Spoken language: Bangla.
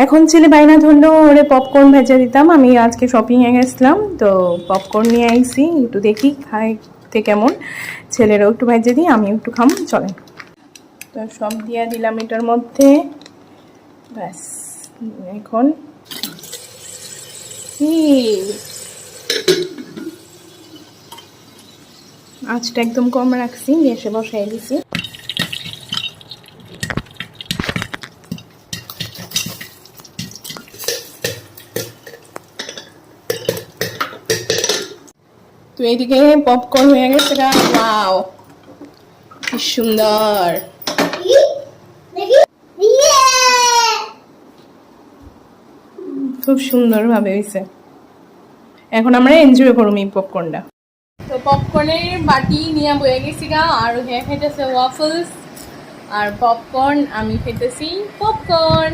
এখন ছেলে বাইনা ধরলো ওরে পপকর্ন ভেজে দিতাম। আমি আজকে শপিংয়ে গেছিলাম, তো পপকর্ন নিয়ে আইছি, একটু দেখি খাইতে কেমন। ছেলেরও একটু ভেজে দিই, আমি একটু খাম, চলেন। তো সব দিয়ে দিলাম এটার মধ্যে, ব্যাস। এখন আঁচটা একদম কম রাখছি, গ্যাসে বসাই দিছি। তো এইদিকে পপকর্ন হয়ে গেছে, ওয়াও কি সুন্দর, খুব সুন্দর ভাবে হয়েছে। এখন আমরা এনজয় করুম এই পপকর্নটা। তো পপকর্নের বাটি নিয়ে বয়ে গেছি গা, আর হ্যাঁ খাইতেছে ওয়াফলস আর পপকর্ন, আমি খাইতেছি পপকর্ন।